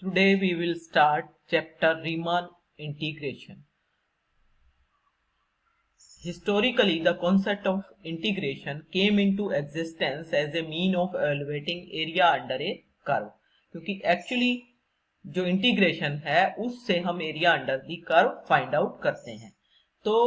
Today we will start chapter Riemann integration. Historically, the concept of integration came into existence as a mean of evaluating area under a curve. क्योंकि actually जो integration है उससे हम area under the curve find out करते हैं। तो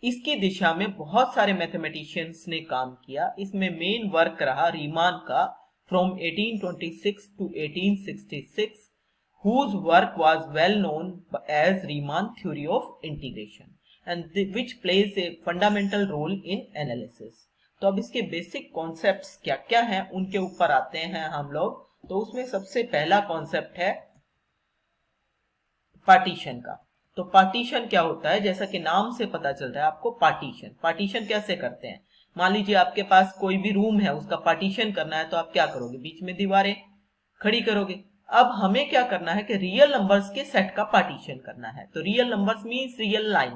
इसकी दिशा में बहुत सारे मैथमेटिशियंस ने काम किया। इसमें मेन वर्क रहा रीमान का from 1826 to 1866, whose work was well known as Riemann theory of integration and which plays a fundamental role in analysis. तो अब इसके बेसिक कॉन्सेप्ट्स क्या क्या हैं उनके ऊपर आते हैं हम लोग। तो उसमें सबसे पहला कॉन्सेप्ट है पार्टीशन का। तो पार्टीशन क्या होता है, जैसा कि नाम से पता चल रहा है आपको, पार्टीशन कैसे करते हैं। मान लीजिए आपके पास कोई भी रूम है, उसका पार्टीशन करना है तो आप क्या करोगे, बीच में दीवारें खड़ी करोगे। अब हमें क्या करना है कि रियल नंबर्स के सेट का पार्टीशन करना है। तो real numbers means real line,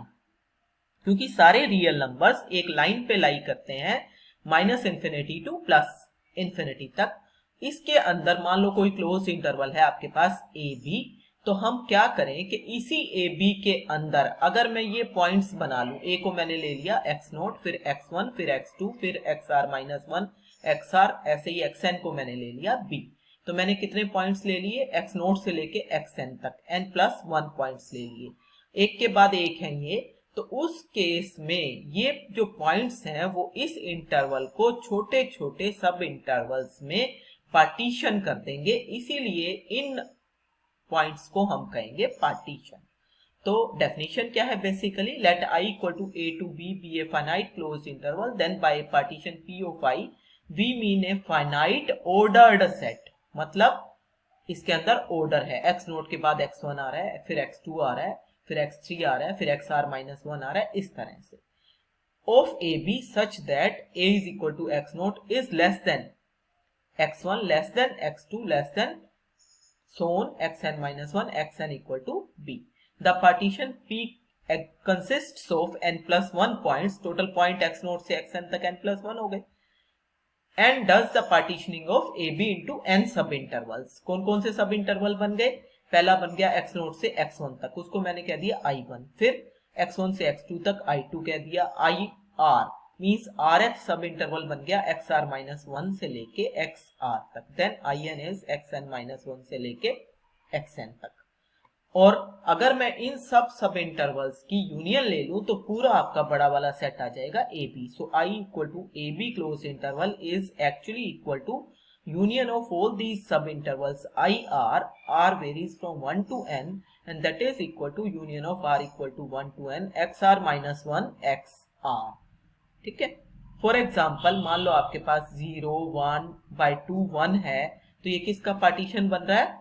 क्योंकि सारे रियल नंबर्स एक लाइन पे लाई करते हैं -∞ टू +∞ तक। इसके अंदर मान लो कोई क्लोज इंटरवल है आपके पास ए बी, तो हम क्या करें कि इसी ए बी के अंदर अगर मैं ये पॉइंट्स बना लूं, ए को मैंने ले लिया x0, फिर x1, फिर x2, फिर xr-1, xr, ऐसे ही xn को मैंने ले लिया b। तो मैंने कितने पॉइंट्स ले लिए, x0 से लेके xn तक, n+1 पॉइंट्स ले लिए, एक के बाद एक है ये। तो उस केस में ये जो पॉइंट्स हैं वो इस इंटरवल को छोटे छोटे सब इंटरवल्स में पार्टीशन कर देंगे, इसीलिए इन पॉइंट्स को हम कहेंगे पार्टीशन। तो डेफिनेशन क्या है, basically let i equal to a to b be a finite closed interval, then by partition p of i we mean a finite ordered set. मतलब इसके अंदर ऑर्डर है, x0 के बाद x1 आ रहा है, फिर x2 आ रहा है, फिर x3 आ रहा है, फिर xr-1 आ रहा है, इस तरह से। Of a b such that a is equal to x0 is less than x1 less than x2 less than so on xn-1 xn equal to b. The partition p consists of n+1 points, total point x0 से xn तक n+1 हो गए, and does the partitioning of ab into n सब intervals. कौन कौन से सब interval बन गए, पहला बन गया x0 से x1 तक, उसको मैंने कह दिया i1, फिर x1 से x2 तक i2 कह दिया, ir मींस rth सब इंटरवल बन गया xr-1 से लेके xr तक, देन in इज xn-1 से लेके xn तक। और अगर मैं इन सब इंटरवल्स की यूनियन ले लूं तो पूरा आपका बड़ा वाला सेट आ जाएगा ab। So i equal to ab closed interval is actually equal to union of all these sub intervals r varies from 1 to n, and that is equal to union of r equal to 1 to n xr-1 xr। ठीक है। For example मान लो आपके पास 0 1/2 1 है, तो ये किसका partition बन रहा है,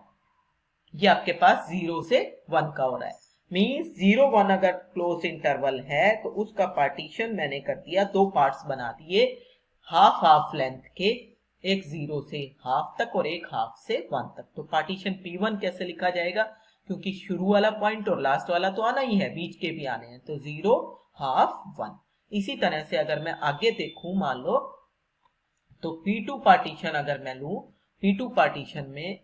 ये आपके पास 0 से 1 का हो रहा है। मींस 0 1 अगर क्लोज इंटरवल है तो उसका पार्टीशन मैंने कर दिया, दो पार्ट्स बना दिए हाफ लेंथ के, एक 0 से हाफ तक और एक हाफ से 1 तक। तो पार्टीशन P1 कैसे लिखा जाएगा, क्योंकि शुरू वाला पॉइंट और लास्ट वाला तो आना ही है, बीच के भी आने हैं, तो 0 हाफ 1। इसी तरह से अगर मैं आगे देखूं, मान लो तो P2 पार्टीशन अगर मैं लूं, P2 पार्टीशन में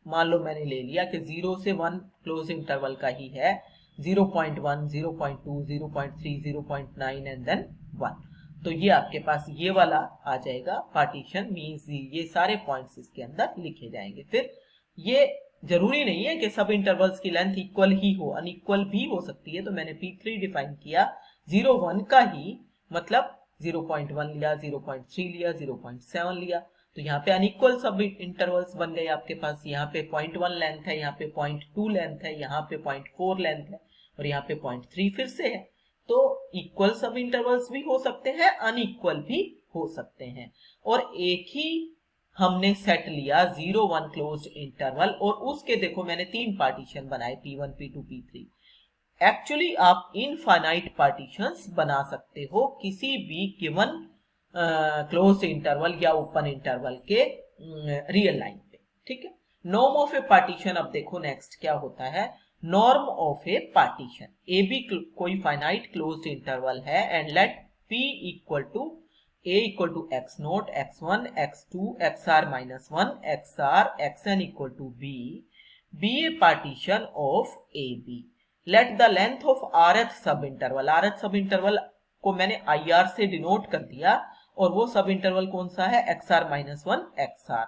मान लो मैंने ले लिया कि 0 से 1 क्लोज इंटरवल का ही है, 0.1 0.2 0.3 0.9 एंड देन 1। तो ये आपके पास ये वाला आ जाएगा पार्टीशन, मींस ये सारे पॉइंट्स इसके अंदर लिखे जाएंगे। फिर ये जरूरी नहीं है कि सब इंटरवल्स की लेंथ इक्वल ही हो, अनइक्वल भी हो सकती है। तो मैंने P3 डिफाइन किया 0 1 का ही, मतलब 0.1 लिया, 0.3 लिया, 0.7 लिया, तो यहाँ पे अनइक्वल सब इंटरवल्स बन गए आपके पास। यहाँ पे 0.1 लेंथ है, यहाँ पे 0.2 लेंथ है, यहाँ पे 0.4 लेंथ है, और यहाँ पे 0.3 फिर से है। तो इक्वल सब इंटरवल्स भी हो सकते हैं, अनइक्वल भी हो सकते हैं। और एक ही हमने सेट लिया 0 1 क्लोज्ड इंटरवल, और उसके देखो मैंने 3 पार्टीशन बनाए, P1 P2 P3। एक्चुअली आप इनफाइनाइट पार्टीशंस बना सकते हो किसी भी गिवन क्लोज्ड इंटरवल या ओपन इंटरवल के रियल लाइन पे। ठीक है। नॉर्म ऑफ ए पार्टीशन, अब देखो नेक्स्ट क्या होता है, norm of a partition, a b कोई फाइनाइट क्लोज्ड इंटरवल है and let P equal to a equal to x naught x1 x2 xr minus 1 xr xn equal to b be a partition of ab. let the length of rth सब interval, rth सब interval को मैंने ir से denote कर दिया और वो सब इंटरवल कौन सा है xr माइनस 1 xr.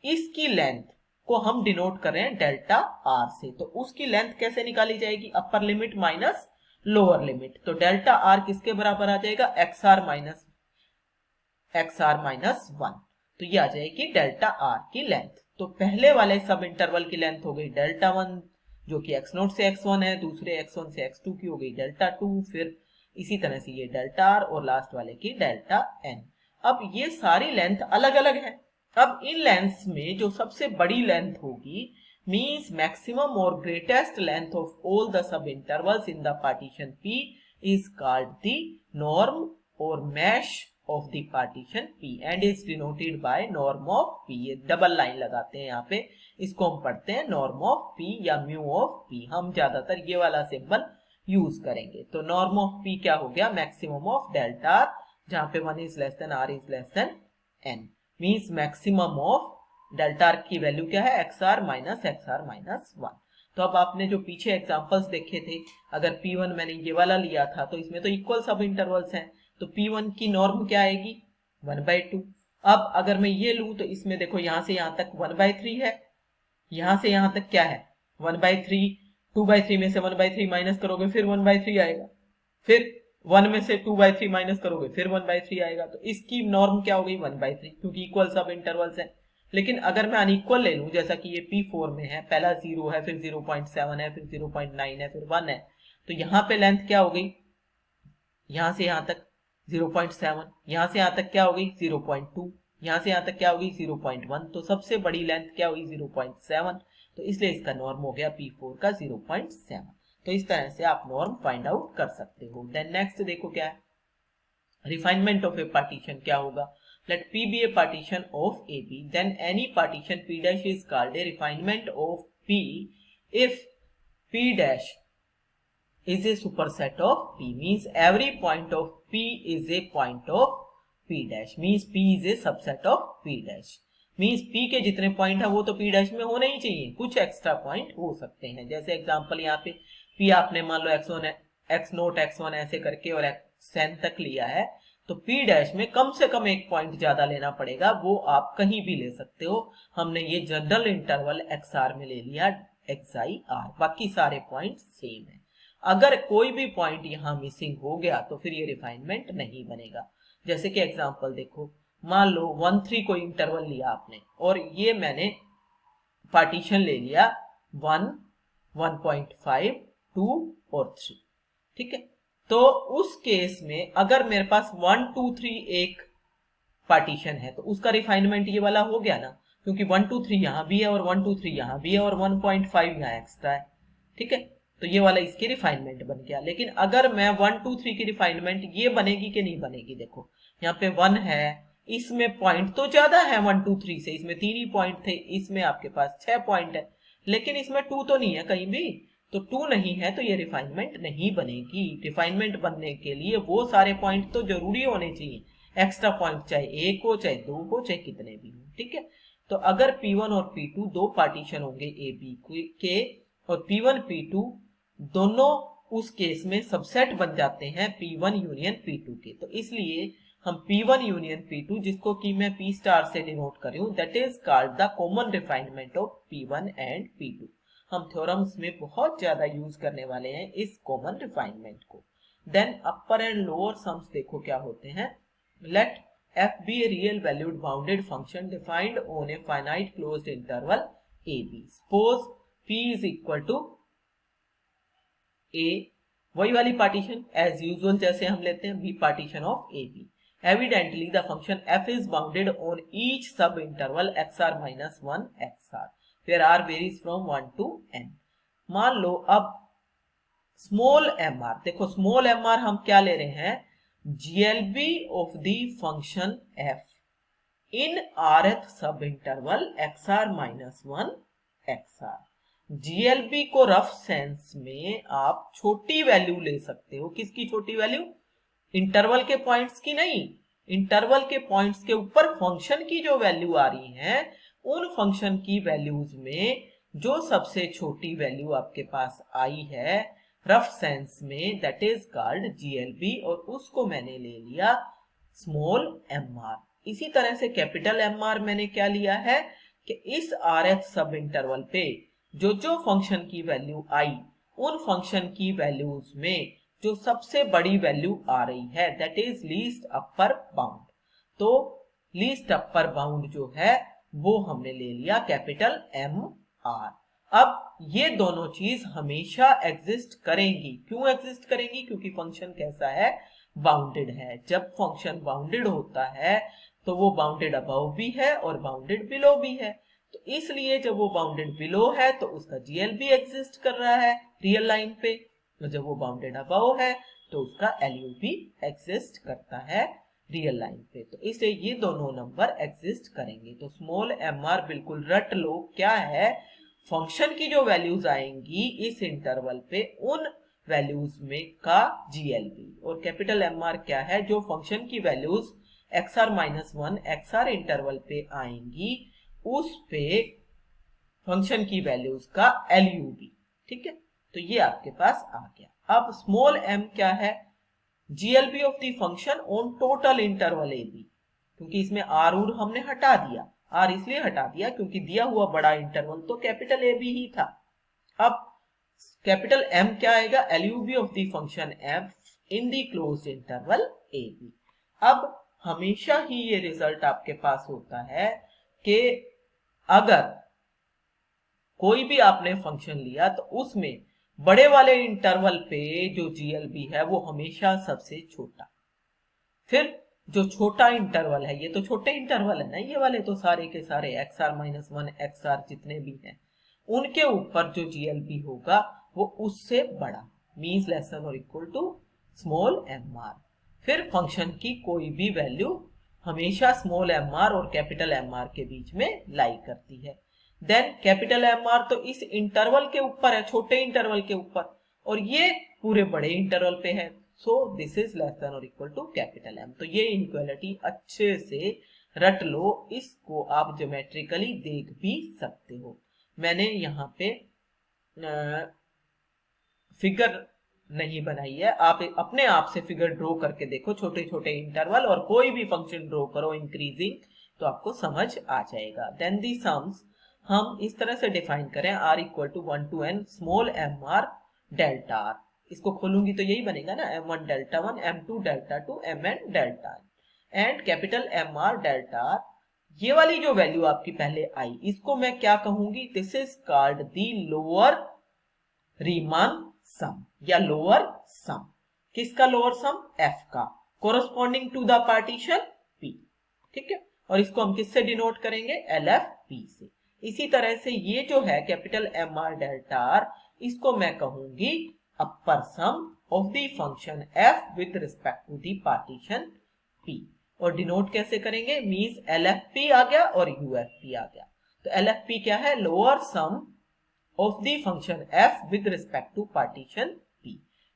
इसकी लेंथ को हम डिनोट कर रहे हैं डेल्टा r से. तो उसकी लेंथ कैसे निकाली जाएगी? Upper limit minus lower limit. तो डेल्टा r किसके बराबर आ जाएगा? xr minus 1. तो ये आ जाएगी डेल्टा r की लेंथ. तो पहले वाले सब इंटरवल की लेंथ हो गई डेल्टा 1 जो कि x नोट से x1 है, दूसरे x1 से x2 की हो गई डेल्टा 2, फिर इसी तरह से ये डेल्टा r और लास्ट वाले की डेल्टा n. अब ये सारी लेंथ अलग अलग है. अब इन लेंथ्स में जो सबसे बड़ी लेंथ होगी means maximum or greatest length of all the sub intervals in the partition P is called the norm or mesh of the partition P and is denoted by norm of P. ये double line लगाते हैं यहाँ पे, इसको हम पढ़ते हैं norm of P या mu of P. हम ज्यादातर ये वाला सिंबल यूज करेंगे. तो norm of P क्या हो गया? maximum of delta r, जहाँ पे 1 is less than r is less than n, means maximum of delta R की वैल्यू क्या है? xr minus xr-1. तो अब आपने जो पीछे एग्जांपल्स देखे थे, अगर P1 मैंने ये वाला लिया था तो इसमें तो इक्वल सब इंटरवल्स हैं, तो P1 की नॉर्म क्या आएगी? 1/2. अब अगर मैं ये लूं तो इसमें देखो यहां से यहां तक 1/3 है, यहां से यहां तक क्या है? 1/3. 2/3 में से 1/3 माइनस करोगे फिर 1/3 आएगा, फिर 1 में से 2/3 माइनस करोगे फिर 1/3 आएगा. तो इसकी नॉर्म क्या हो गई? 1/3, क्योंकि इक्वल सब इंटरवल्स है. लेकिन अगर मैं अनइक्वल ले लूं, जैसा कि ये P4 में है, पहला 0 है, फिर 0.7 है, फिर 0.9 है, फिर 1 है, तो यहाँ पे लेंथ क्या हो गई? यहां से यहां तक 0.7, यहां से यहां तक क्या हो गई? 0.2, यहां से यहां तक क्या हो गई? 0.1. तो सबसे बड़ी लेंथ क्या हुई? 0.7. तो इसलिए इसका नॉर्म हो गया P4 का 0.7. तो इस तरह से आप नॉर्म फाइंड आउट कर सकते हो. देन नेक्स्ट देखो क्या है, रिफाइनमेंट ऑफ ए पार्टीशन क्या होगा? Let P be a partition of AB, then any partition P dash is called a refinement of P if P dash is a superset of P, means every point of P is a point of P dash, means P is a subset of P dash, means P के जितने point है वो तो P dash में होने ही चाहिए, कुछ extra point हो सकते हैं. जैसे एग्जांपल यहाँ पे P आपने मान लो x1 x नोट x1 ऐसे करके और xn तक लिया है, तो P डैश में कम से कम एक पॉइंट ज्यादा लेना पड़ेगा, वो आप कहीं भी ले सकते हो. हमने ये जनरल इंटरवल XR में ले लिया XIR, बाकी सारे पॉइंट सेम है. अगर कोई भी पॉइंट यहाँ मिसिंग हो गया तो फिर ये रिफाइनमेंट नहीं बनेगा. जैसे कि एग्जांपल देखो, मान लो 1-3 कोई इंटरवल लिया आपने और ये मैंने पार्टीशन ले लिया 1, 1.5, 2 और 3. ठीक है, तो उस केस में अगर मेरे पास 1, 2, 3 एक पार्टीशन है तो उसका रिफाइनमेंट ये वाला हो गया ना, क्योंकि 1, 2, 3 यहां भी है और 1, 2, 3 यहां भी है और 1.5 यहां एक्स्ट्रा है. ठीक है, तो ये वाला इसकी रिफाइनमेंट बन गया. लेकिन अगर मैं 1, 2, 3 की रिफाइनमेंट ये बनेगी कि नहीं बनेगी? देखो यहाँ पे 1 है, इसमें पॉइंट तो ज्यादा है 1, 2, 3 से, इसमें 3 ही पॉइंट थे, इसमें आपके पास 6 पॉइंट है, लेकिन इसमें 2 तो नहीं है कहीं भी, तो 2 नहीं है तो ये रिफाइनमेंट नहीं बनेगी. रिफाइनमेंट बनने के लिए वो सारे पॉइंट तो जरूरी होने चाहिए, एक्स्ट्रा पॉइंट चाहे 1 हो, चाहे 2 हो, चाहे कितने भी हो. ठीक है, तो अगर P1 और P2 दो पार्टीशन होंगे A B के और P1 P2 दोनों उस केस में सबसेट बन जाते हैं P1 यूनियन P2 के, तो इसलिए हम P1 यूनियन P2, जिसको कि मैं P स्टार से डिनोट कर रही हूं, that is called the common refinement of P1 and P2. हम थ्योरम्स में बहुत ज्यादा यूज करने वाले हैं इस कॉमन रिफाइनमेंट को. Then upper and lower sums देखो क्या होते हैं. Let f be a real valued bounded function defined on a finite closed interval AB. Suppose P is equal to A, वही वाली पार्टीशन एज यूजुअल जैसे हम लेते हैं, B partition of AB. Evidently the function f is bounded on each sub interval xr minus 1 xr where r varies from 1 to n. मान लो अब small mr, देखो small mr हम क्या ले रहे हैं? GLB of the function f in rth सब interval xr minus 1 xr. GLB को रफ सेंस में आप छोटी वैल्यू ले सकते हो. किसकी छोटी वैल्यू? इंटरवल के पॉइंट्स की नहीं, इंटरवल के पॉइंट्स के ऊपर फंक्शन की जो वैल्यू आ रही है, उन फंक्शन की वैल्यूज में जो सबसे छोटी वैल्यू आपके पास आई है रफ सेंस में, दैट इज कॉल्ड जीएलबी, और उसको मैंने ले लिया स्मॉल एम आर। इसी तरह से कैपिटल एम आर मैंने क्या लिया है कि इस आर एच सब इंटरवल पे जो जो फंक्शन की वैल्यू आई, उन फंक्शन की वैल्यूज में जो सबसे बड़ी वैल्यू आ रही है, that is least upper bound. तो लीस्ट अपर बाउंड जो है वो हमने ले लिया कैपिटल एम आर। अब ये दोनों चीज हमेशा एग्जिस्ट करेंगी। क्यों एग्जिस्ट करेंगी? क्योंकि फंक्शन कैसा है, बाउंडेड है। जब फंक्शन बाउंडेड होता है तो वो बाउंडेड अबव भी है और बाउंडेड बिलो भी है। तो इसलिए जब वो बाउंडेड बिलो है तो उसका जीएल भी एग्जिस्ट कर रहा है रियल लाइन पे, तो जब वो बाउंडेड अबव है तो उसका एलयू भी एग्जिस्ट करता है रियल लाइन पे। तो इसलिए ये दोनों नंबर एग्जिस्ट करेंगे। तो स्मॉल एम आर बिल्कुल रट लो, क्या है, फंक्शन की जो वैल्यूज आएंगी इस इंटरवल पे उन वैल्यूज में का जीएलबी, और कैपिटल एम आर क्या है, जो फंक्शन की वैल्यूज XR -1 XR इंटरवल पे आएंगी उस पे फंक्शन की वैल्यूज का एलयूबी। ठीक है, तो ये आपके पास आ गया। अब स्मॉल एम क्या है, GLB of the function on total interval a b, क्योंकि इसमें आर उर हमने हटा दिया। आर इसलिए हटा दिया क्योंकि दिया हुआ बड़ा इंटरवल तो कैपिटल ए बी ही था। अब कैपिटल एम क्या आएगा, LUB of the function f in the closed interval a b. अब हमेशा ही ये रिजल्ट आपके पास होता है कि अगर कोई भी आपने फंक्शन लिया तो उसमें बड़े वाले इंटरवल पे जो जीएलबी है वो हमेशा सबसे छोटा, फिर जो छोटा इंटरवल है, ये तो छोटे इंटरवल है ना, ये वाले तो सारे के सारे XR -1 XR जितने भी हैं, उनके ऊपर जो जीएलबी होगा वो उससे बड़ा, मीन्स लेस देन और equal to small m r. फिर फंक्शन की कोई भी वैल्यू हमेशा स्मॉल एम आर और कैपिटल एम आर के बीच में लाई करती है। देन कैपिटल एम आर तो इस इंटरवल के ऊपर है, छोटे इंटरवल के ऊपर, और ये पूरे बड़े इंटरवल पे है, so this is less than और इक्वल टू कैपिटल एम। तो ये इनइक्वालिटी अच्छे से रट लो, इसको आप ज्योमेट्रिकली देख भी सकते हो। मैंने यहाँ पे फिगर नहीं बनाई है, आप अपने आप से फिगर ड्रॉ करके देखो, छोटे छोटे इंटरवल और कोई भी फंक्शन ड्रॉ करो इंक्रीजिंग, तो आपको समझ आ जाएगा। देन दी सम्स हम इस तरह से डिफाइन करें, r equal to 1 to n small m r delta r, इसको खोलूंगी तो यही बनेगा ना, m1 delta 1 m2 delta 2 mn delta and capital M r delta r. ये वाली जो वैल्यू आपकी पहले आई, इसको मैं क्या कहूंगी, this is called the lower Riemann sum या लोअर सम। किसका लोअर सम, f का, corresponding to the partition p। ठीक है, और इसको हम किससे डिनोट करेंगे, LFP से। इसी तरह से ये जो है capital M r delta r, इसको मैं कहूंगी upper sum of the function f with respect to the partition p। और डिनोट कैसे करेंगे, मींस LFP आ गया और UFP आ गया। तो LFP क्या है, lower sum of the function f with respect to partition p,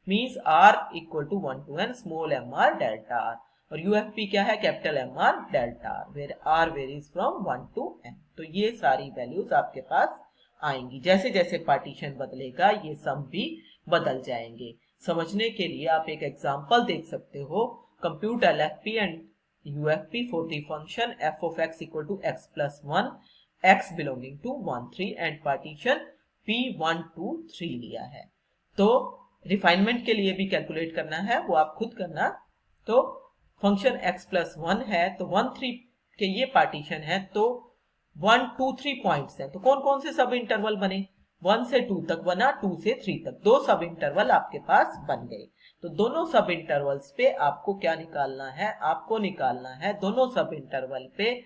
means r equal to 1 to n small m r delta r, और UFP क्या है, capital M r delta r, where r varies from 1 to n। तो ये सारी values आपके पास आएंगी। जैसे जैसे पार्टीशन बदलेगा ये सम भी बदल जाएंगे। समझने के लिए आप एक एग्जांपल देख सकते हो, compute LFP and UFP for the function f of x equal to x plus 1 x belonging to 1 3 and partition P1 2 3 लिया है। तो रिफाइनमेंट के लिए भी कैलकुलेट करना है, वो आप खुद करना। तो फंक्शन x प्लस 1 है तो 1 3 के ये पार्टीशन है, तो 1 2 3 पॉइंट्स हैं, तो कौन कौन से सब इंटरवल बने, 1 से 2 तक बना, 2 से 3 तक, दो सब इंटरवल आपके पास बन गए। तो दोनों सब इंटरवल्स पे आपको क्या निकालना है, आपको निकालना है दोनों सब इंटरवल पे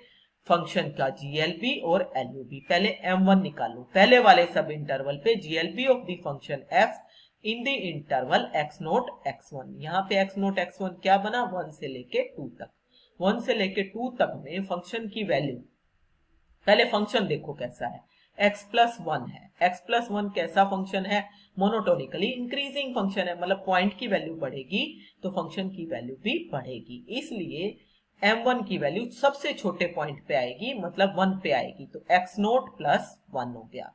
फंक्शन का जीएलबी और एलयूबी। पहले m1 निकालो, पहले वाले सब इंटरवल पे GLB of the function f in the interval x0 x1। यहाँ पे x0 x1 क्या बना, 1 से लेके 2 तक। 1 से लेके 2 तक में फंक्शन की वैल्यू, पहले फंक्शन देखो कैसा है, x प्लस 1 है। x प्लस 1 कैसा फंक्शन है, मोनोटोनिकली इंक्रीजिंग फंक्शन है, मतलब पॉइंट की वैल्यू बढ़ेगी तो फंक्शन की वैल्यू भी बढ़ेगी। इसलिए m1 की वैल्यू सबसे छोटे पॉइंट पे आएगी, मतलब 1 पे आएगी, तो x0 प्लस 1 हो गया।